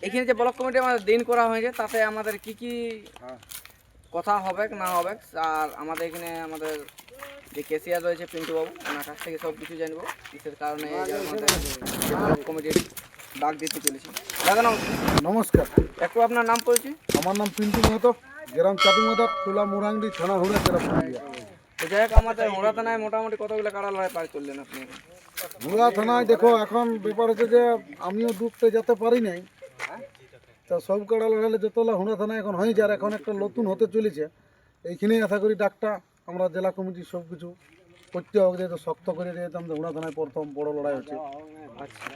এখানে যে block committee আমাদের দিন করা হয়েছে তাতে আমাদের কি কি কথা হবে না হবে, আর আমাদের এখানে আমাদের যে ক্যাশিয়ার রয়েছে পিন্টু বাবু, ওনার কাছ থেকে সব কিছু জানবো কিসের কারণে এই যে আমাদের ব্লক কমিটির ডাক দিতে চলেছি। দাদা নমস্কার, একটু আপনার নাম পড়েছি। আমার নাম পিন্টু মাহাতো, গ্রাম চাটুমাদা, তোলা মুরাঙ্গি, থানা হুড়া, জেলা পুরুলিয়া। তো যাই হোক, আমাদের হুড়া থানায় মোটামুটি কতগুলো কাড়া লড়াই পার করলেন আপনি? হুড়া থানায় দেখো, এখন ব্যাপার হচ্ছে যে আমিও ডুবতে যেতে পারি নাই, তা সব কাড়া লড়াইলে যতলা হুড়া থানায় এখন হয়েছে, আর এখন একটা নতুন হতে চলেছে। এইখানেই আশা করি ডাকটা আমরা জেলা কমিটি সব কিছু করতে হবে, যেহেতু শক্ত করে যেহেতু আমাদের হুড়া থানায় প্রথম বড় লড়াই হচ্ছে। আচ্ছা,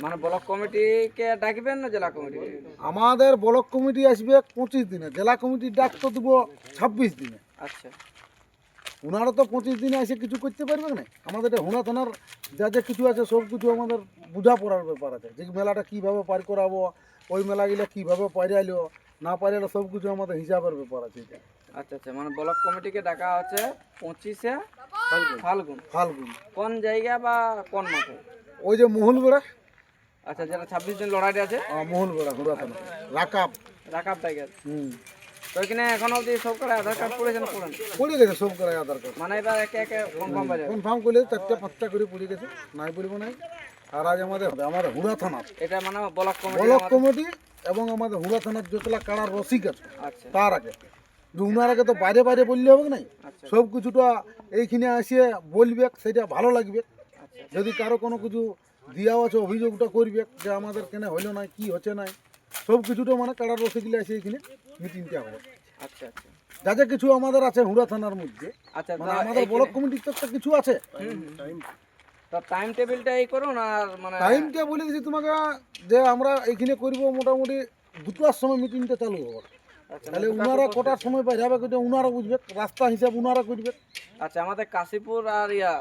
মানে ব্লক কমিটিকে ডাকবেন না জেলা কমিটি? আমাদের ব্লক কমিটি আসবে 25 দিনে, জেলা কমিটির ডাক তো দেবো 26 দিনে। আচ্ছা, ওনারা তো 25 দিনে এসে কিছু করতে পারবে না। আমাদের এটা হুড়া থানার যা যা কিছু আছে সব কিছু আমাদের বোঝা পড়ার ব্যাপার আছে, যে মেলাটা কীভাবে পার করাবো, ওই মেলাগুলো কীভাবে পাইরাইলো না পাইরাইলো সব কিছু আমাদের হিসাবের ব্যাপার আছে এটা। আচ্ছা আচ্ছা, মানে ব্লক কমিটিকে ডাকা হচ্ছে 25শে ফাল্গুন। ফাল্গুন কোন জায়গা বা কোন মাঠে? ওই যে মহুলবেড়া, আচ্ছা, যেটা 26 দিন লড়াইটা আছে, মহুলবেড়া হুড়া থানা রাকাব। রাকাব টাইগার। হুম, তো এখানে এখন অবধি সব করে আধার কার্ড পড়েছেন পড়েন? পড়ে গেছে সব করে আধার কার্ড মানে এবার একে একে কনফার্ম হয়ে যাবে। কনফার্ম করলে 4টা-5টা করে পড়ে গেছে, নাই পড়বো নাই। আর আজ আমাদের হুড়া থানার এটা মানে ব্লক কমিটি। ব্লক কমিটি এবং আমাদের হুড়া থানার যতলা কাড়ার রসিক আছে আচ্ছা তার আগে, যে উনার আগে তো বাইরে বাইরে বললে হবে নাই, আচ্ছা সব কিছুটা এইখানে আসিয়ে বলবে, সেটা ভালো লাগবে। আচ্ছা যদি কারো কোনো কিছু দিয়াও আছে অভিযোগটা করবে যে আমাদের কেন হইলো না, কি হচ্ছে নাই, সব কিছুটা মানে কাড়ার রসিকগুলো আসে এখানে মিটিংটা হবে। আচ্ছা আচ্ছা যা যা কিছু আমাদের আছে হুড়া থানার মধ্যে, আচ্ছা, মানে আমাদের ব্লক কমিটির তো একটা কিছু আছে। তো টাইম টেবিলটা এই করুন, আর মানে টাইমটা বলে দিচ্ছি তোমাকে, যে আমরা এইখানে করবো মোটামুটি 2টার সময় মিটিংটা চালু হবে। আচ্ছা, তাহলে উনারা কটার সময় বাইরে হবে সেটা উনারা বুঝবে, রাস্তা হিসাব উনারা করবে। আচ্ছা, আমাদের কাশীপুর আর ইয়া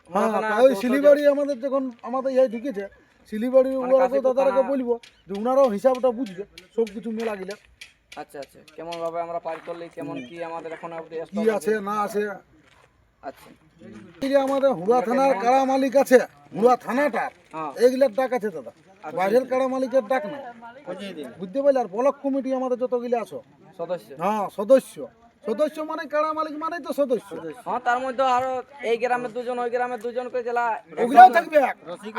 হ্যাঁ, থানা ওই শিলিবাড়ি আমাদের যখন আমাদের ইয়ে ঢুকেছে, শিলিবাড়ি মানে ওরাকে কাশীপুর দাদারাকে থানা- বলবো যে উনারাও হিসাবটা বুঝবে, সব কিছু মেলা গেলে আচ্ছা আচ্ছা, কেমন ভাবে আমরা পার করলে কেমন কি আমাদের এখন অবধি কি আছে না আছে। আচ্ছা এই যে আমাদের হুড়া থানার কাড়া মালিক আছে, হুড়া থানাটার হ্যাঁ এইগুলার ডাক আছে দাদা, বাইরের কাড়া মালিকের ডাক না, বুঝতে পারলে। আর ব্লক কমিটি আমাদের যতগুলো আছো, সদস্য। হ্যাঁ সদস্য, সদস্য মানে কাড়া মালিক মানে তো সদস্য, হ্যাঁ, তার মধ্যে আরো এই গ্রামের দুজন ওই গ্রামের দুজন করে জেলা, ওগুলাও থাকবে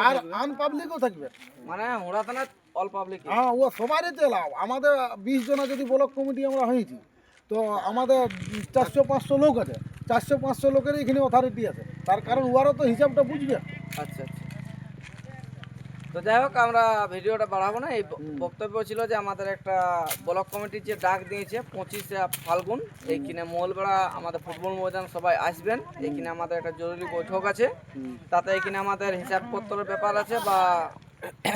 আর আনপাবলিকও থাকবে। মানে হুড়া থানার অল পাবলিক। হ্যাঁ, ও সবারই তো লাভ। আমাদের 20 জনা যদি ব্লক কমিটি আমরা হয়েছি, তো আমাদের 400-500 লোক আছে, 400-500 লোকের এখানে অথরিটি আছে, তার কারণ ওরাও তো হিসাবটা বুঝবে। আচ্ছা আচ্ছা, তো যাই হোক, আমরা ভিডিওটা বাড়াবো না। এই বক্তব্য ছিল যে আমাদের একটা ব্লক কমিটির যে ডাক দিয়েছে 25শে ফাল্গুন, এইখানে মঙ্গলবেলা আমাদের ফুটবল ময়দান সবাই আসবেন। এইখানে আমাদের একটা জরুরি বৈঠক আছে, তাতে এখানে আমাদের হিসাবপত্রের ব্যাপার আছে বা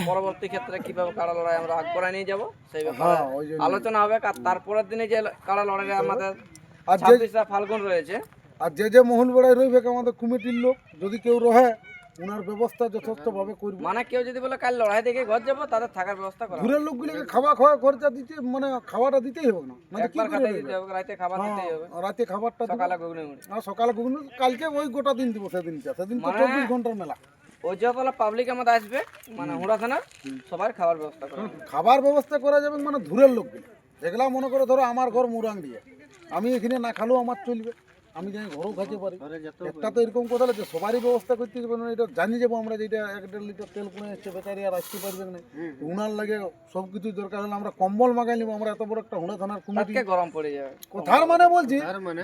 পরবর্তী ক্ষেত্রে কিভাবে কাড়া লড়াই আমরা আগ করা নিয়ে যাব সেই ব্যাপারে হ্যাঁ, ওই জন্য। আলোচনা হবে। আর তারপরের দিনে যে কাড়া লড়াই আমাদের আর যে 26শে ফাল্গুন রয়েছে, আর যে মহল বেড়ায় রইবে আমাদের কমিটির লোক, যদি কেউ রহে ওনার ব্যবস্থা যথেষ্টভাবে করবে। মানে কেউ যদি বলে কাল লড়াই দেখে ঘর যাবো, তাদের থাকার ব্যবস্থা করা হবে। দূরের লোকগুলোকে খাওয়া খরচা দিতে, মানে খাওয়াটা দিতেই হবে না, মানে কি একবার করে খাতায় রইবে? দিতে হবে, রাতে খাবার দিতেই হবে, হ্যাঁ, রাতে খাবারটা দিব। সকালে ঘুগনি মুড়ি। আর সকালে ঘুগনি, কালকে ওই গোটা দিন দিব, সেদিন তো মানে 24 ঘন্টার মেলা। ওই যতগুলো পাবলিক আমাদের আসবে, মানে হুড়া থানার সবার খাবার ব্যবস্থা করা হবে। খাবার ব্যবস্থা করা যাবে, মানে দূরের লোকগুলো যেগুলা মনে করে ধরো আমার ঘর মুরাং দিয়ে, আমি এখানে না খালেও আমার চলবে, আমি জানি ঘরেও খাইতে পারি। একটা তো এরকম কথা যে সবারই ব্যবস্থা করতে হবে না, এটা জানি যাবো আমরা, যেটা 1.5 লিটার তেল কিনে এসছে বেচারি আর আসতে পারবে না, উনার লাগে সব কিছু দরকার হলে আমরা কম্বল মাগাই নিবো। আমরা এত বড় একটা হুড়া থানার কমিটি, আজকে গরম পড়ে যাবে। কথার মানে বলছি,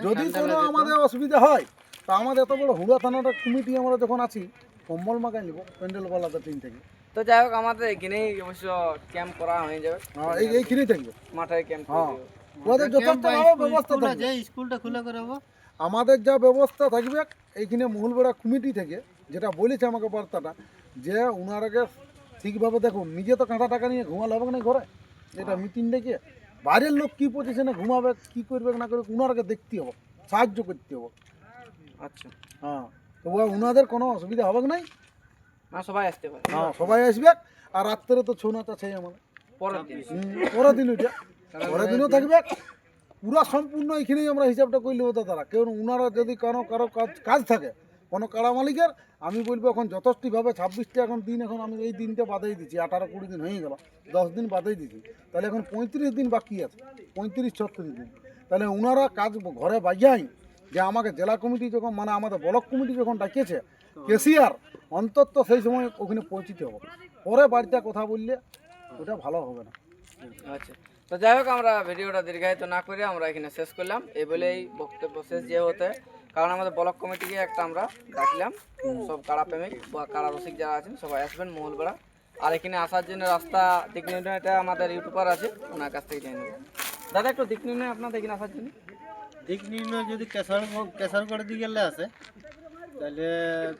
যদি কোনো আমাদের অসুবিধা হয়, তা আমাদের এত বড় হুড়া থানাটা কমিটি আমরা যখন আছি, কম্বল মাগাই নিবো প্যান্ডেল বালাদের টিম থেকে। তো যাই হোক, আমাদের এখানেই অবশ্য ক্যাম্প করা হয়ে যাবে, হ্যাঁ, এইখানেই থাকবে। মাঠে ক্যাম্প। হ্যাঁ, ওদের যথেষ্টভাবে ব্যবস্থা থাকবে। স্কুলটা খুলে করাবো। আমাদের যা ব্যবস্থা থাকবে এইখানে মহুলবেড়া কমিটি থেকে, যেটা বলেছে আমাকে বার্তাটা, যে উনারাকে ঠিকভাবে দেখুন, নিজে তো কাঁটা টাকা নিয়ে ঘুমালে হবে না ঘরে, এটা মিটিং ডেকে বাইরের লোক কী পজিশনে ঘুমাবে, কী করবে না করবে, উনারাকে দেখতে হবে, সাহায্য করতে হবে। আচ্ছা, হ্যাঁ, তো উনাদের কোনো অসুবিধা হবে না। না সবাই আসতে পারে হ্যাঁ, সবাই আসবে। আর রাত্রে তো ছৌ নাচ আছে আমাদের, পরের দিন। পরের দিন ওইটা, পরের দিনও থাকবে। পুরা সম্পূর্ণ এখানেই আমরা হিসাবটা করে নেবো। তো তারা কেউ উনারা যদি কারো কাজ থাকে, কোনো কাড়া মালিকের আমি বলবো এখন যথেষ্টভাবে 26টা এখন দিন, এখন আমি এই দিনটা বাদেই দিচ্ছি, 18-20 দিন হয়ে গেল, 10 দিন বাদেই দিচ্ছি, তাহলে এখন 35 দিন বাকি আছে, 35-36 দিন। তাহলে ওনারা কাজ ঘরে বাজাই যে আমাকে জেলা কমিটি যখন মানে আমাদের ব্লক কমিটি যখন ডাকিয়েছে কেসিআর, অন্তত সেই সময় ওখানে পৌঁছিতে হবে, পরে বাড়িতে কথা বললে ওটা ভালো হবে না। আচ্ছা, তো যাই হোক আমরা ভিডিওটা দীর্ঘায়িত না করে আমরা এখানে শেষ করলাম, এই বলেই বক্তব্য শেষ যে হতে, কারণ আমাদের ব্লক কমিটিকে একটা আমরা ডাকলাম, সব কাড়া প্রেমিক বা কাড়া রসিক যারা আছেন সবাই আসবেন মহলবেড়া। আর এখানে আসার জন্য রাস্তা দিক নির্ণয়, এটা আমাদের ইউটিউবার আছে ওনার কাছ থেকে জেনে নেব। দাদা একটু দিক নির্ণয় আপনাদের এখানে আসার জন্য। দিক নির্ণয় যদি কেশরগড় দিকে গেলে আসে, তাহলে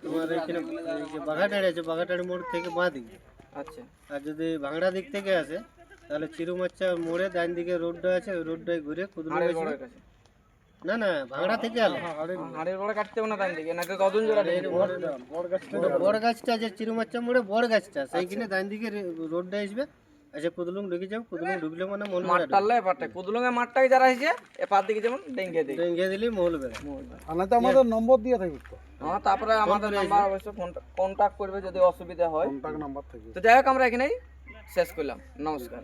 তোমার এখানে এই যে বাঘাটাড়ি আছে, বাঘাটাড়ি মোড় থেকে বাঁ দিকে। আচ্ছা, আর যদি ভাঙড়া দিক থেকে আসে তাহলে চিরুমাচ্চা মোড়ে ডান দিকে রোডটা আছে, ওই রোডটায় ঘুরে কুদলুং হাড়ের আসবে। বড়ের কাছে, না না, ভাঙড়া থেকে আলো হাড়ের বড়ে কাটতে হবে না ডান দিকে, না তো কদিন জোড়া বড় গাছটা আছে চিরুমাচ্চা মোড়ে, বড় গাছটা সেইখানে ডান দিকে রোডটা আসবে। আচ্ছা কুদলুং ঢুকে যাও, কুদলুং ঢুকলে মানে মহল বেড়া মাঠটালে এপারটা কুদলুঙে মাঠটাই যারা আসছে এপার দিকে যেমন ডেঙ্গে দিকে। ডেঙ্গে দিলেই মহল বেড়া। আর না তো আমাদের নম্বর দিয়ে থাকবে তো, হ্যাঁ, তারপরে আমাদের নাম্বার অবশ্যই কন্ট্যাক্ট করবে যদি অসুবিধা হয়। কন্ট্যাক্ট নাম্বার থাকবে। তো যাই হোক আমরা এখানেই শেষ করলাম, নমস্কার।